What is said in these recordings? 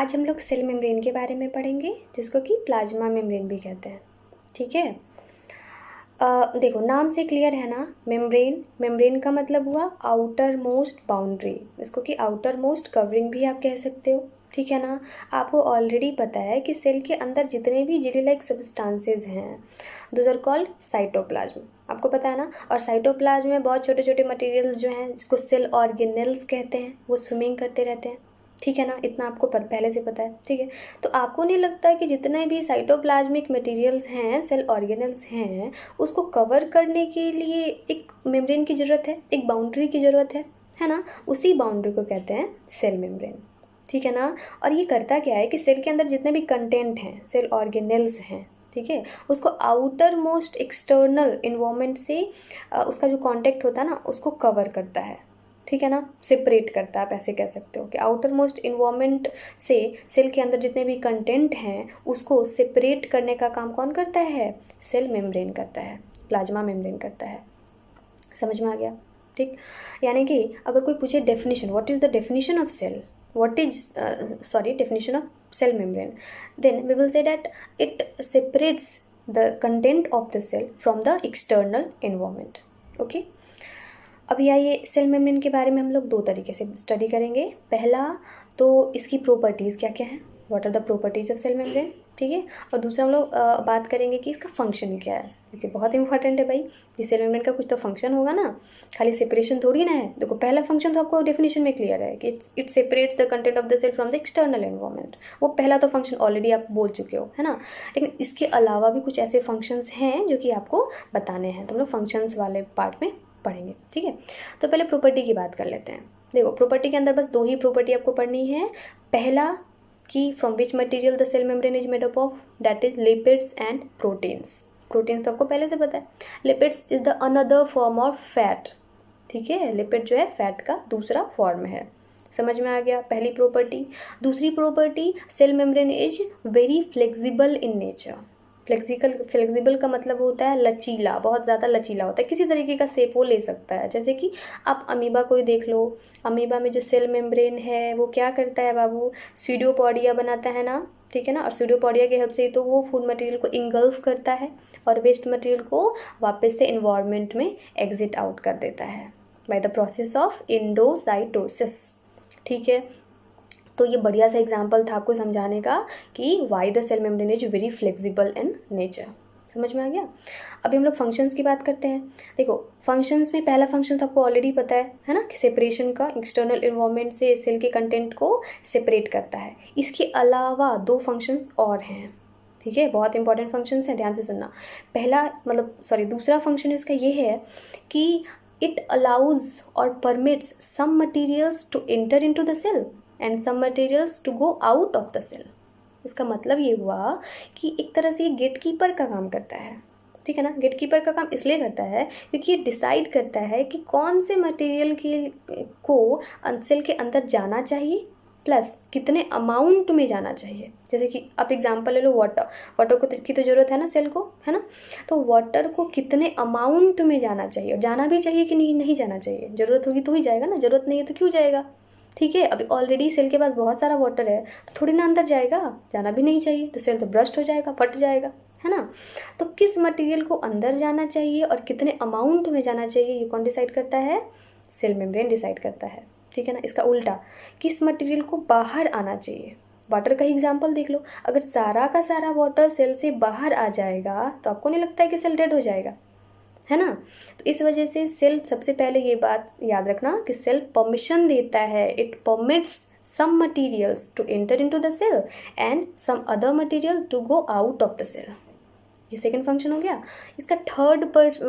आज हम लोग सेल मेम्ब्रेन के बारे में पढ़ेंगे, जिसको कि प्लाज्मा मेम्ब्रेन भी कहते हैं। ठीक है। देखो नाम से क्लियर है ना, मेम्ब्रेन। मेम्ब्रेन का मतलब हुआ आउटर मोस्ट बाउंड्री, इसको कि आउटर मोस्ट कवरिंग भी आप कह सकते हो। ठीक है ना। आपको ऑलरेडी पता है कि सेल के अंदर जितने भी जेली लाइक सब्सटेंसेस हैं दोज आर कॉल्ड साइटोप्लाज्म, आपको पता है ना। और साइटोप्लाज्म में बहुत छोटे छोटे मटेरियल्स जो हैं, जिसको सेल ऑर्गेनेल्स कहते हैं, वो स्विमिंग करते रहते हैं। ठीक है ना, इतना आपको पहले से पता है। ठीक है। तो आपको नहीं लगता कि जितने भी साइटोप्लाज्मिक मटेरियल्स हैं, सेल ऑर्गेनेल्स हैं, उसको कवर करने के लिए एक मेम्ब्रेन की ज़रूरत है, एक बाउंड्री की ज़रूरत है ना। उसी बाउंड्री को कहते हैं सेल मेम्ब्रेन। ठीक है ना। और ये करता क्या है कि सेल के अंदर जितने भी कंटेंट हैं, सेल ऑर्गेनेल्स हैं, ठीक है, उसको आउटर मोस्ट एक्सटर्नल इन्वायरमेंट से उसका जो कांटेक्ट होता है ना, उसको कवर करता है। ठीक है ना, सेपरेट करता है, आप ऐसे कह सकते हो कि आउटर मोस्ट इन्वायरमेंट से सेल के अंदर जितने भी कंटेंट हैं उसको सेपरेट करने का काम कौन करता है? सेल मेम्ब्रेन करता है, प्लाज्मा मेम्ब्रेन करता है। समझ में आ गया? ठीक। यानी कि अगर कोई पूछे definition, what is the definition of cell, definition of cell membrane, then we will say that it separates the content of the cell from the external environment. Okay. अभी आइए सेल मेम्ब्रेन के बारे में हम लोग दो तरीके से स्टडी करेंगे। पहला तो इसकी प्रॉपर्टीज़ क्या क्या है, what are the properties of cell membrane. ठीक है। और दूसरा हम लोग बात करेंगे कि इसका फंक्शन क्या है, क्योंकि बहुत इंपॉर्टेंट है भाई। ये सेल मेम्ब्रेन का कुछ तो फंक्शन होगा ना, खाली सेपरेशन थोड़ी ना है। देखो पहला फंक्शन तो आपको डेफिनेशन में क्लियर है कि it separates the content of the cell from the external environment. वो पहला तो फंक्शन ऑलरेडी आप बोल चुके हो, है ना। लेकिन इसके अलावा भी कुछ ऐसे फंक्शंस हैं जो कि आपको बताने हैं, तो हम लोग फंक्शंस वाले पार्ट में पढ़ेंगे। ठीक है। तो पहले प्रॉपर्टी की बात कर लेते हैं। देखो प्रॉपर्टी के अंदर बस दो ही प्रॉपर्टी आपको पढ़नी है। पहला कि from which material the cell membrane is made up of, that is lipids and proteins. Proteins तो आपको पहले से पता है। Lipids is the another form of fat. ठीक है, लिपिड जो है फैट का दूसरा फॉर्म है। समझ में आ गया पहली प्रॉपर्टी। दूसरी property, cell membrane is very flexible in nature. Flexible का मतलब होता है लचीला, बहुत ज़्यादा लचीला होता है, किसी तरीके का शेप वो ले सकता है। जैसे कि आप अमीबा को ही देख लो, अमीबा में जो सेल मेम्ब्रेन है वो क्या करता है बाबू, स्यूडोपोडिया बनाता है ना। ठीक है ना। और स्यूडोपोडिया के हेल्प से तो वो फूड मटेरियल को इंगल्फ करता है और वेस्ट मटेरियल को वापस से इन्वायरमेंट में एग्जिट आउट कर देता है by the process of endocytosis. ठीक है। तो ये बढ़िया सा एग्जाम्पल था आपको समझाने का कि why the cell membrane is very flexible in nature. समझ में आ गया। अभी हम लोग फंक्शंस की बात करते हैं। देखो फंक्शंस में पहला फंक्शन तो आपको ऑलरेडी पता है ना, कि सेपरेशन का, एक्सटर्नल इन्वायरमेंट से सेल के कंटेंट को सेपरेट करता है। इसके अलावा दो फंक्शंस और हैं। ठीक है, बहुत इंपॉर्टेंट फंक्शंस हैं, ध्यान से सुनना। दूसरा फंक्शन इसका ये है कि इट अलाउज और permits some materials to enter into the cell and some materials to go out of the cell. इसका मतलब ये हुआ कि एक तरह से ये गेट कीपर का काम करता है। ठीक है ना। गेट कीपर का काम इसलिए करता है क्योंकि ये डिसाइड करता है कि कौन से मटेरियल को सेल के अंदर जाना चाहिए, प्लस कितने अमाउंट में जाना चाहिए। जैसे कि आप एग्जांपल ले लो, वाटर को की तो ज़रूरत है ना सेल को, है ना। तो वाटर को कितने अमाउंट में जाना चाहिए, और जाना भी चाहिए कि नहीं जाना चाहिए। ज़रूरत होगी तो ही जाएगा ना, ज़रूरत नहीं है तो क्यों जाएगा। ठीक है। अभी ऑलरेडी सेल के पास बहुत सारा वाटर है तो थोड़ी ना अंदर जाएगा, जाना भी नहीं चाहिए, तो सेल तो ब्रस्ट हो जाएगा, फट जाएगा, है ना। तो किस मटेरियल को अंदर जाना चाहिए और कितने अमाउंट में जाना चाहिए, ये कौन डिसाइड करता है? सेल मेम्ब्रेन डिसाइड करता है। ठीक है ना। इसका उल्टा, किस मटेरियल को बाहर आना चाहिए। वाटर का एग्जाम्पल देख लो, अगर सारा का सारा वाटर सेल से बाहर आ जाएगा तो आपको नहीं लगता है कि सेल डेड हो जाएगा, है ना। तो इस वजह से सेल, सबसे पहले ये बात याद रखना कि सेल परमिशन देता है, it permits some materials to enter into the cell and some other material to go out of the cell. ये सेकंड फंक्शन हो गया। इसका थर्ड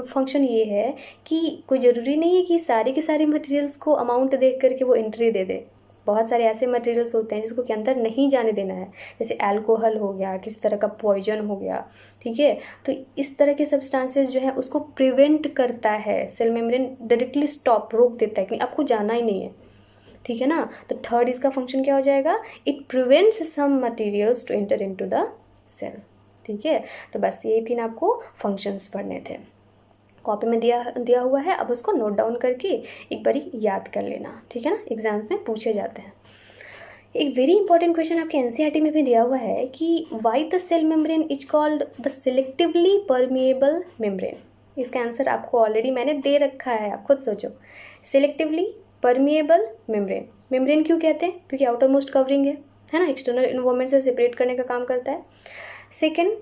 फंक्शन ये है कि कोई ज़रूरी नहीं है कि सारे के सारे मटेरियल्स को अमाउंट देख करके वो एंट्री दे दे। बहुत सारे ऐसे मटेरियल्स होते हैं जिसको के अंदर नहीं जाने देना है, जैसे अल्कोहल हो गया, किसी तरह का पॉइजन हो गया। ठीक है। तो इस तरह के सब्सटेंसेस जो है उसको प्रिवेंट करता है सेल मेम्ब्रेन, डायरेक्टली स्टॉप, रोक देता है कि आपको जाना ही नहीं है। ठीक है ना। तो थर्ड इसका फंक्शन क्या हो जाएगा, it prevents some materials to enter into the cell. ठीक है। तो बस ये 3 आपको फंक्शंस पढ़ने थे, कॉपी में दिया हुआ है। अब उसको नोट डाउन करके एक बारी याद कर लेना। ठीक है ना, एग्जाम्स में पूछे जाते हैं। एक वेरी इंपॉर्टेंट क्वेश्चन आपके एनसीईआरटी में भी दिया हुआ है कि why the cell membrane is called the selectively permeable membrane. इसका आंसर आपको ऑलरेडी मैंने दे रखा है, आप खुद सोचो। सिलेक्टिवली परमिएबल मेम्ब्रेन, मेम्ब्रेन क्यों कहते हैं? क्योंकि आउटर मोस्ट कवरिंग है ना, एक्सटर्नल इन्वायरमेंट से सेपरेट करने का काम करता है। सेकेंड,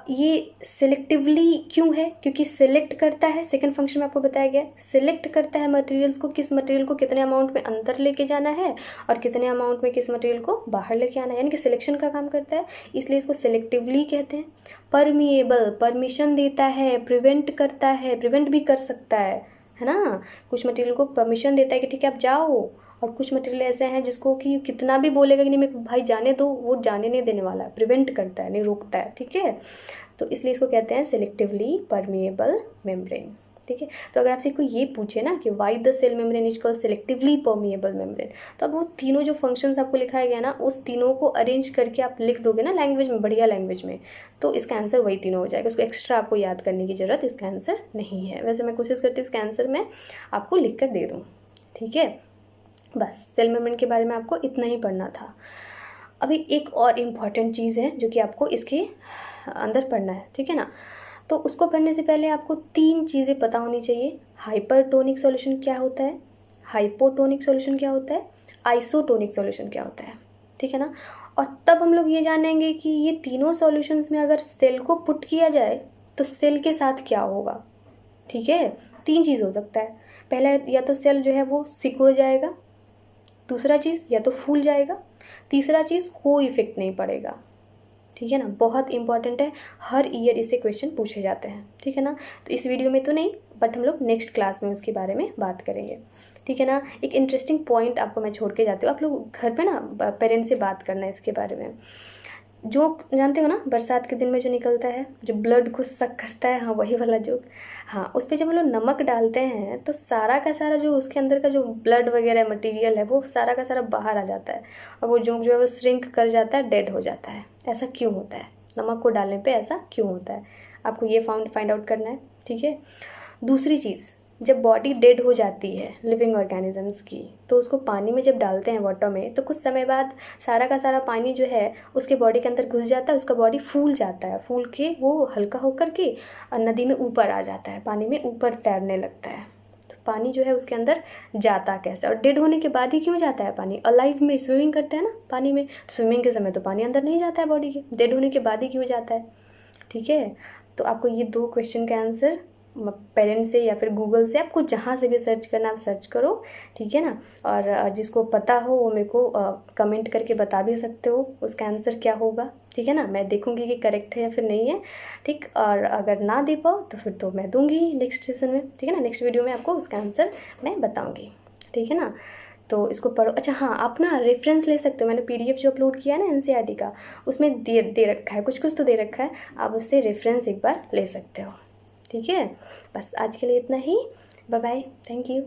ये सिलेक्टिवली क्यों है? क्योंकि सिलेक्ट करता है, सेकंड फंक्शन में आपको बताया गया, सिलेक्ट करता है मटेरियल्स को, किस मटेरियल को कितने अमाउंट में अंदर लेके जाना है और कितने अमाउंट में किस मटेरियल को बाहर लेके आना है, यानी कि सिलेक्शन का काम करता है, इसलिए इसको सिलेक्टिवली कहते हैं। परमिएबल, परमिशन देता है, प्रिवेंट करता है, प्रिवेंट भी कर सकता है ना। कुछ मटेरियल को परमिशन देता है कि ठीक है आप जाओ, और कुछ मटेरियल ऐसे हैं जिसको कि कितना भी बोलेगा कि नहीं मेरे भाई जाने दो, वो जाने नहीं देने वाला है, प्रिवेंट करता है, नहीं रोकता है, ठीक है। तो इसलिए इसको कहते हैं सिलेक्टिवली परमिएबल मेम्ब्रेन, ठीक है। तो अगर आपसे कोई ये पूछे ना कि why the cell membrane is called selectively permeable membrane, तो अब वो तीनों जो फंक्शंस आपको लिखाया गया ना, उस तीनों को अरेंज करके आप लिख दोगे ना लैंग्वेज में, बढ़िया लैंग्वेज में, तो इसका आंसर वही तीनों हो जाएगा। उसको एक्स्ट्रा आपको याद करने की ज़रूरत इसका आंसर नहीं है। वैसे मैं कोशिश करती हूँ इसका आंसर मैं आपको लिख कर दे दूँ, ठीक है। बस सेल मेम्ब्रेन के बारे में आपको इतना ही पढ़ना था। अभी एक और इम्पॉर्टेंट चीज़ है जो कि आपको इसके अंदर पढ़ना है, ठीक है ना। तो उसको पढ़ने से पहले आपको 3 चीज़ें पता होनी चाहिए। हाइपरटोनिक सॉल्यूशन क्या होता है, हाइपोटोनिक सॉल्यूशन क्या होता है, आइसोटोनिक सॉल्यूशन क्या होता है, ठीक है ना। और तब हम लोग ये जानेंगे कि ये तीनों सॉल्यूशंस में अगर सेल को पुट किया जाए तो सेल के साथ क्या होगा, ठीक है। 3 चीज़ हो सकता है। पहला, या तो सेल जो है वो सिकुड़ जाएगा, दूसरा चीज़ या तो फूल जाएगा, तीसरा चीज़ कोई इफेक्ट नहीं पड़ेगा, ठीक है ना। बहुत इंपॉर्टेंट है, हर ईयर इससे क्वेश्चन पूछे जाते हैं, ठीक है ना। तो इस वीडियो में तो नहीं, बट हम लोग नेक्स्ट क्लास में उसके बारे में बात करेंगे, ठीक है ना। एक इंटरेस्टिंग पॉइंट आपको मैं छोड़ के जाती हूँ, आप लोग घर पे ना पेरेंट्स से बात करना है इसके बारे में। जोक जानते हो ना, बरसात के दिन में जो निकलता है, जो ब्लड को सक करता है, हाँ वही वाला जोक। हाँ, उस पर जब हम लोग नमक डालते हैं तो सारा का सारा जो उसके अंदर का जो ब्लड वगैरह मटेरियल है वो सारा का सारा बाहर आ जाता है, और वो जोक जो है वो श्रिंक कर जाता है, डेड हो जाता है। ऐसा क्यों होता है? नमक को डालने पे ऐसा क्यों होता है, आपको ये फाइंड आउट करना है, ठीक है। दूसरी चीज़, जब बॉडी डेड हो जाती है लिविंग ऑर्गेनिजम्स की, तो उसको पानी में जब डालते हैं वाटर में, तो कुछ समय बाद सारा का सारा पानी जो है उसके बॉडी के अंदर घुस जाता है, उसका बॉडी फूल जाता है, फूल के वो हल्का होकर के नदी में ऊपर आ जाता है, पानी में ऊपर तैरने लगता है। तो पानी जो है उसके अंदर जाता कैसे, और डेड होने के बाद ही क्यों जाता है पानी? अलाइव में स्विमिंग करते हैं ना पानी में, स्विमिंग के समय तो पानी अंदर नहीं जाता है बॉडी के, डेड होने के बाद ही क्यों जाता है, ठीक है। तो आपको ये 2 क्वेश्चन का आंसर पेरेंट्स से या फिर गूगल से, आपको जहाँ से भी सर्च करना आप सर्च करो, ठीक है ना। और जिसको पता हो वो मेरे को कमेंट करके बता भी सकते हो उसका आंसर क्या होगा, ठीक है ना। मैं देखूंगी कि करेक्ट है या फिर नहीं है, ठीक। और अगर ना दे पाओ तो फिर तो मैं दूंगी नेक्स्ट सेशन में, ठीक है ना। नेक्स्ट वीडियो में आपको उसका आंसर मैं बताऊँगी, ठीक है ना। तो इसको पढ़ो। अच्छा हाँ, आप ना रेफरेंस ले सकते हो, मैंने PDF जो अपलोड किया है ना एनसीईआरटी का, उसमें दे रखा है, कुछ तो दे रखा है, आप उससे रेफरेंस एक बार ले सकते हो, ठीक है। बस आज के लिए इतना ही, बाय बाय, थैंक यू।